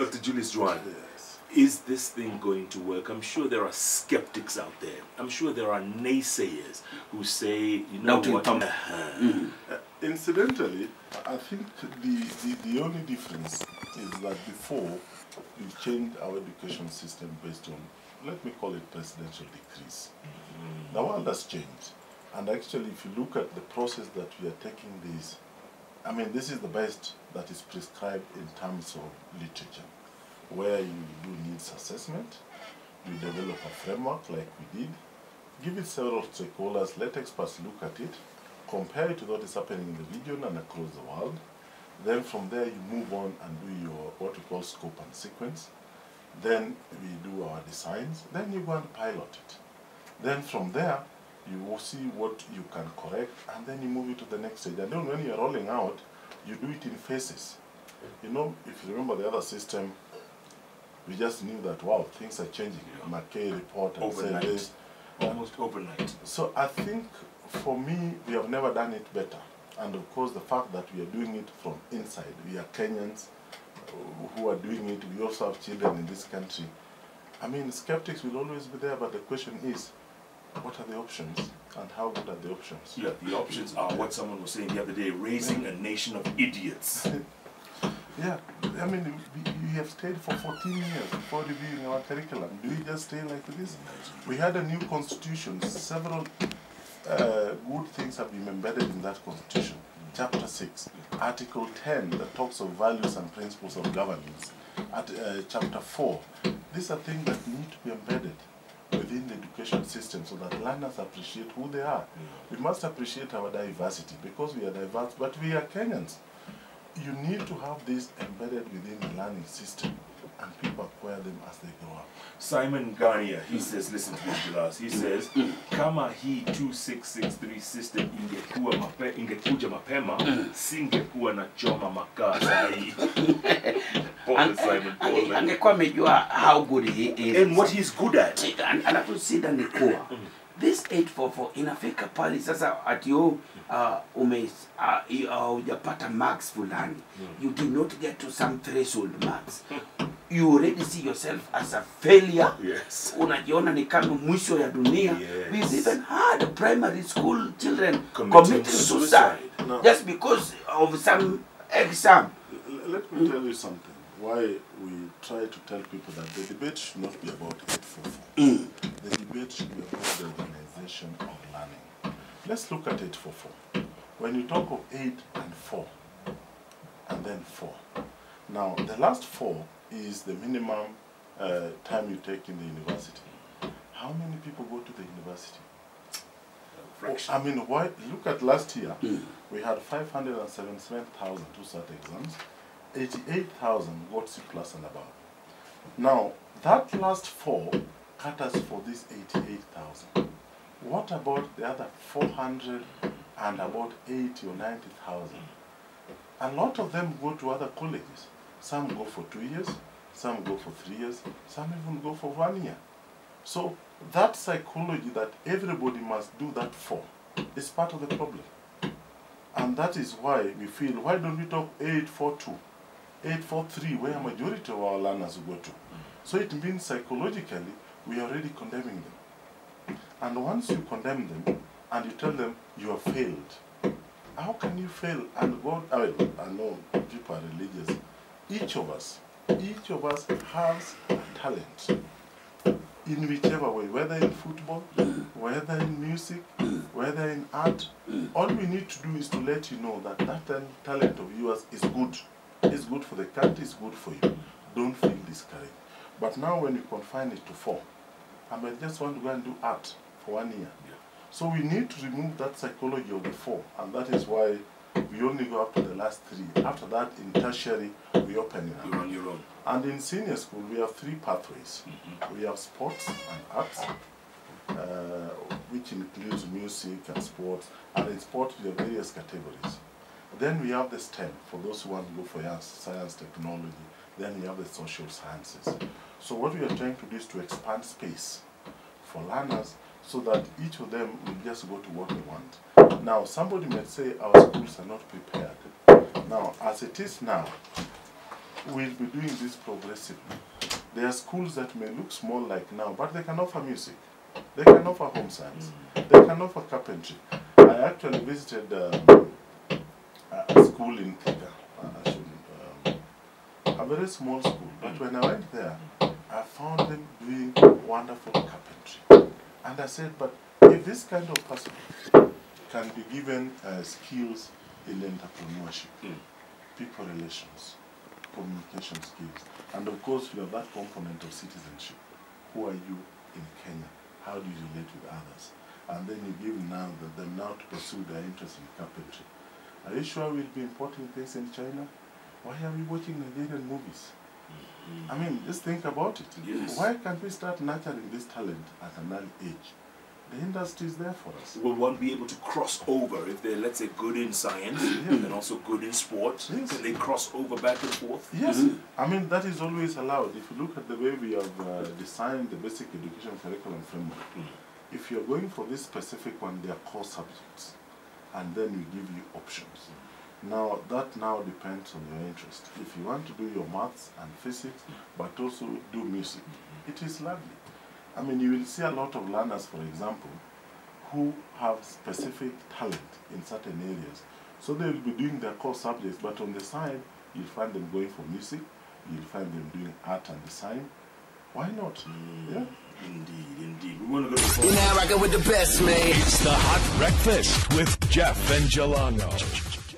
Dr. Julius Jwan, Yes. is this thing going to work? I'm sure there are skeptics out there. I'm sure there are naysayers who say, you know what? Incidentally, I think the only difference is that before we changed our education system based on, let me call it presidential decrees. The world has changed. And actually, if you look at the process that we are taking this, I mean, this is the best that is prescribed in terms of literature, where you do needs assessment, you develop a framework like we did, give it several stakeholders, let experts look at it, compare it to what is happening in the region and across the world. Then from there you move on and do your what we call scope and sequence. Then we do our designs, then you go and pilot it. Then from there you will see what you can correct, and then you move it to the next stage. And then when you're rolling out, you do it in phases. You know, if you remember the other system, we just knew that, wow, things are changing. McKay report and Overnight. say this. Almost overnight. So I think, for me, we have never done it better. And of course, the fact that we are doing it from inside, we are Kenyans who are doing it, we also have children in this country. I mean, skeptics will always be there, but the question is, what are the options and how good are the options? Yeah, the options are what someone was saying the other day, raising a nation of idiots. Yeah, I mean, we have stayed for 14 years before reviewing our curriculum. Do we just stay like this? We had a new constitution. Several good things have been embedded in that constitution. Chapter 6, Article 10 that talks of values and principles of governance. At Chapter 4, these are things that need to be embedded within the education system so that learners appreciate who they are. We must appreciate our diversity because we are diverse, but we are Kenyans. You need to have this embedded within the learning system and people acquire them as they grow up. Simon Garnier, he says, listen to this, Julius. He says, kama hii 2663 system ingekuja mapema, singekuwa na choma makaa sahi. Angekuwa amejua how good he is. And what he's good at. Anakusida ni kuwa. This 844 inafika pali sasa ati hujapata marks fulani. You did not get to some threshold marks. You already see yourself as a failure. Yes. Unajiona ni kama mwisho ya dunia. Yes. We've even had primary school children committing suicide No. just because of some exam. Let me tell you something. Why we try to tell people that the debate should not be about 844. The debate should be about the organization of learning. Let's look at 844. When you talk of 8 and 4, and then 4. Now, the last 4 is the minimum time you take in the university. How many people go to the university? Fraction. I mean, why? Look at last year. We had 577,000 to start exams. 88,000 got C+ and above. Now, that last 4 caters for this 88,000. What about the other 400 and about 80 or 90,000? A lot of them go to other colleges. Some go for 2 years, some go for 3 years, some even go for 1 year. So that psychology that everybody must do that for is part of the problem. And that is why we feel, why don't we talk 842? 843, where a majority of our learners go to. So it means psychologically, we are already condemning them. And once you condemn them, and you tell them you have failed, how can you fail? And God, I know people are religious. Each of us has a talent in whichever way, whether in football, whether in music, whether in art. All we need to do is to let you know that that talent of yours is good. It's good for the country, it's good for you. Don't feel discouraged. But now when you confine it to 4, I mean, just want to go and do art for 1 year. So we need to remove that psychology of the 4, and that is why we only go up to the last 3. After that, in tertiary, we open it up. You're on your own. And in senior school, we have 3 pathways. We have sports and arts, which includes music and sports. And in sports, we have various categories. Then we have the STEM, for those who want to go for science, technology. Then we have the social sciences. So what we are trying to do is to expand space for learners so that each of them will just go to what they want. Now, somebody might say our schools are not prepared. Now, as it is now, we'll be doing this progressively. There are schools that may look small like now, but they can offer music. They can offer home science. They can offer carpentry. I actually visited a school in Thika, a very small school. But when I went there, I found them doing wonderful carpentry. And I said, but if this kind of person can be given skills in entrepreneurship, people relations, communication skills, and of course you have that component of citizenship. Who are you in Kenya? How do you relate with others? And then you give them now to pursue their interest in carpentry. Are you sure we'll be importing things in China? Why are we watching Nigerian movies? I mean, just think about it. Yes. Why can't we start nurturing this talent at an early age? The industry is there for us. Will one be able to cross over if they're, let's say, good in science and also good in sport? Yes. Can they cross over back and forth? Yes, I mean, that is always allowed. If you look at the way we have designed the basic education curriculum framework, if you're going for this specific one, they are core subjects, and then we give you options. Now, that now depends on your interest. If you want to do your maths and physics, but also do music, it is lovely. I mean, you will see a lot of learners, for example, who have specific talent in certain areas. So they will be doing their core subjects, but on the side, you'll find them going for music, you'll find them doing art and design. Why not? Yeah. Indeed, indeed. We want to go to You're now rocking with the best, man. It's the Hot Breakfast with Jeff and Jelano.